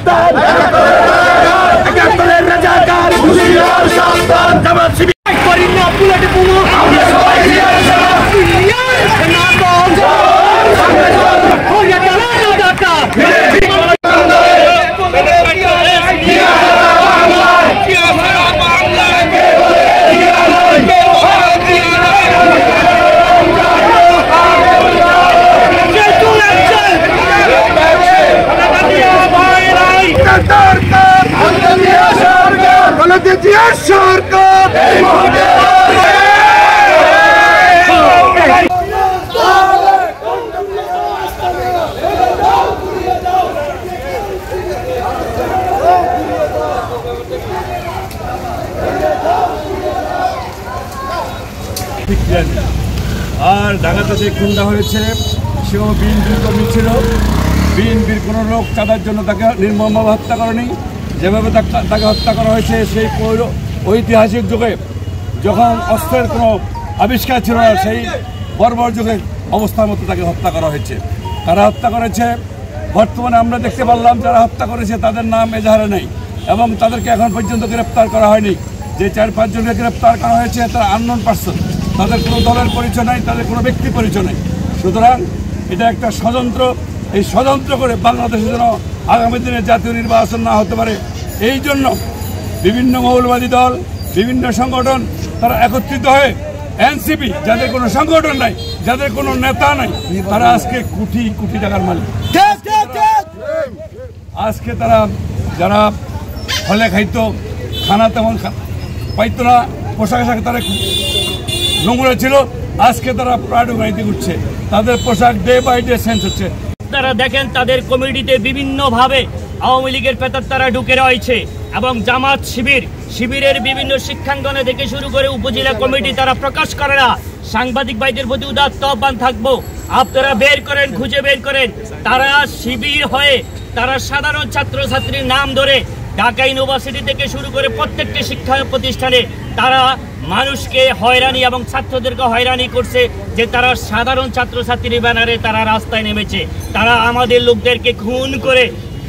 সাবধান, একাত্তরের রাজাকার হুঁশিয়ার সাবধান। জামাত শিবির করি না বুলেটে বোমা, আমরা সবাই জিয়ার সাথ। আর ঢাকাতে যে খুনটা হয়েছে সেও বিএনপির কর্মী ছিল। বিএনপির কোনো লোক চাঁদার জন্য তাকে নির্মমভাবে হত্যা করেনি। যেভাবে তাকে হত্যা করা হয়েছে সেই ঐতিহাসিক যুগে যখন অস্ত্রের কোনো আবিষ্কার ছিল না, সেই বর্বর যুগের অবস্থার মতো তাকে হত্যা করা হয়েছে। কারা হত্যা করেছে বর্তমানে আমরা দেখতে পারলাম, যারা হত্যা করেছে তাদের নাম এজাহারে নেই এবং তাদেরকে এখন পর্যন্ত গ্রেপ্তার করা হয়নি। যে 4-5 জনকে গ্রেপ্তার করা হয়েছে তারা আননোন পারসন, তাদের কোনো দলের পরিচয় নাই, তাদের কোনো ব্যক্তি পরিচয় নেই। সুতরাং এটা একটা ষড়যন্ত্র। এই ষড়যন্ত্র করে বাংলাদেশে যেন আগামী দিনে জাতীয় নির্বাচন না হতে পারে, এই জন্য বিভিন্ন মৌলবাদী দল, বিভিন্ন সংগঠন তারা একত্রিত হয়ে এনসিপি, যাদের কোনো সংগঠন নাই, যাদের কোনো নেতা নাই, তারা আজকে কোটি কোটি টাকার মালিক। আজকে তারা যারা ফলে খাইতো, খানা তেমন পাইতো না, পোশাক আশাক তারা নোংরা ছিল, আজকে তারা প্রাউড গাড়িতে উঠছে, তাদের পোশাক ডে বাই ডে চেঞ্জ হচ্ছে। তারা দেখেন তাদের কমিটিতে বিভিন্নভাবে আওয়ামী লীগের পেতার তারা ঢুকে রয়েছে এবং জামাত শিবিরের বিভিন্ন শিক্ষাঙ্গনে থেকে শুরু করে উপজেলা কমিটি তারা প্রকাশ করে না। সাংবাদিক ভাইদের প্রতি উদাত্ত আহ্বান থাকবো, আপনারা বের করেন, খুঁজে বের করেন। তারা শিবির হয়ে তারা সাধারণ ছাত্রছাত্রীর নাম ধরে ঢাকা ইউনিভার্সিটি থেকে শুরু করে প্রত্যেকটি শিক্ষা প্রতিষ্ঠানে তারা মানুষকে হয়রানি এবং ছাত্রদেরকে হয়রানি করছে। যে তারা সাধারণ ছাত্রছাত্রীর ব্যানারে তারা রাস্তায় নেমেছে, তারা আমাদের লোকদেরকে খুন করে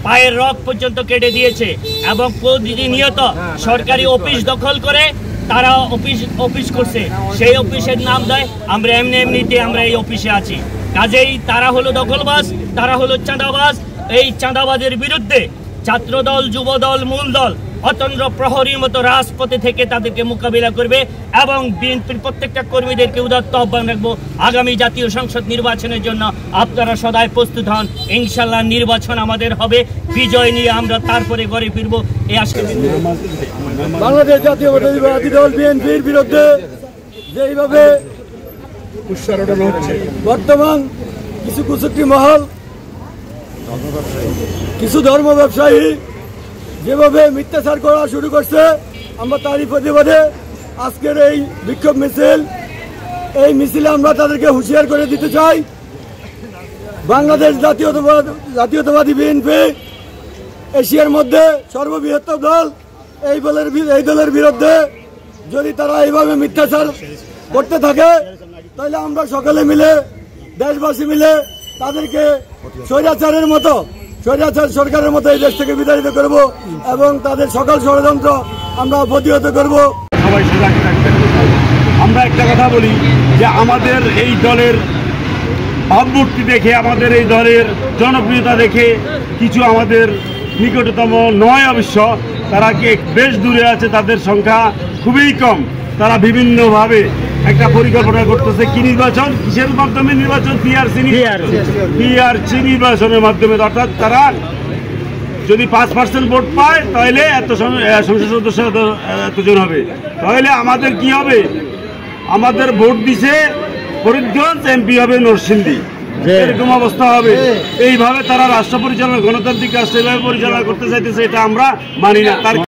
পায়ের রগ পর্যন্ত কেটে দিয়েছে এবং প্রতিনিয়ত সরকারি অফিস দখল করে তারা অফিস করছে। সেই অফিসের নাম দেয় আমরা এমনিতে আমরা এই অফিসে আছি। কাজেই তারা হলো দখলবাজ, তারা হলো চাঁদাবাজ। এই চাঁদাবাজের বিরুদ্ধে ছাত্রদল, যুবদল, মূল দল অতন্দ্র প্রহরীর মতো রাজপথে থেকে তাদেরকে মোকাবিলা করবে এবং বিএনপির প্রত্যেকটা কর্মীদেরকে উদাত্ত আহ্বান রাখবো, আগামী জাতীয় সংসদ নির্বাচনের জন্য আপনারা সদাই প্রস্তুত হন। ইনশাল্লাহ নির্বাচন আমাদের হবে, বিজয় নিয়ে আমরা তারপরে ঘরে ফিরবো। এই আজকে বাংলাদেশ জাতীয়তাবাদী দল বিএনপির বিরুদ্ধে যেইভাবে বর্তমান কিছু কুচক্রী মহল, কিছু ধর্ম ব্যবসায়ী যেভাবে মিথ্যাচার করা শুরু করছে, আমরা তারই প্রতিবাদে আজকের এই বিক্ষোভ মিছিল। এই মিছিলে আমরা তাদেরকে হুঁশিয়ার করে দিতে চাই, বাংলাদেশ জাতীয়তাবাদী বিএনপি এশিয়ার মধ্যে সর্ববৃহত্তম দল। এই দলের বিরুদ্ধে যদি তারা এইভাবে মিথ্যাচার করতে থাকে, তাহলে আমরা সকলে মিলে, দেশবাসী মিলে তাদেরকে স্বৈরাচার সরকারের মতো এই দেশ থেকে বিতাড়িত করব এবং তাদের সকল ষড়যন্ত্র আমরা প্রতিহত করব। সবাই সজাগ থাকবেন। আমরা একটা কথা বলি যে আমাদের এই দলের ভাবমূর্তি দেখে, আমাদের এই দলের জনপ্রিয়তা দেখে কিছু আমাদের নিকটতম নয় অবশ্য, তারা বেশ দূরে আছে, তাদের সংখ্যা খুবই কম। তারা বিভিন্নভাবে একটা পরিকল্পনা করতেছে। কি নির্বাচন, কিসের মাধ্যমে নির্বাচন? পিআরসি নির্বাচনের মাধ্যমে। অর্থাৎ তারা যদি 5% ভোট পায় তাহলে এত সংসদ সদস্য এতজন হবে। তাহলে আমাদের কি হবে? আমাদের ভোট দিছে ফরিদগঞ্জ, এমপি হবে নরসিংদী, এরকম অবস্থা হবে। এইভাবে তারা রাষ্ট্র পরিচালনা, গণতান্ত্রিক রাষ্ট্র এইভাবে পরিচালনা করতে চাইতেছে, এটা আমরা মানি না।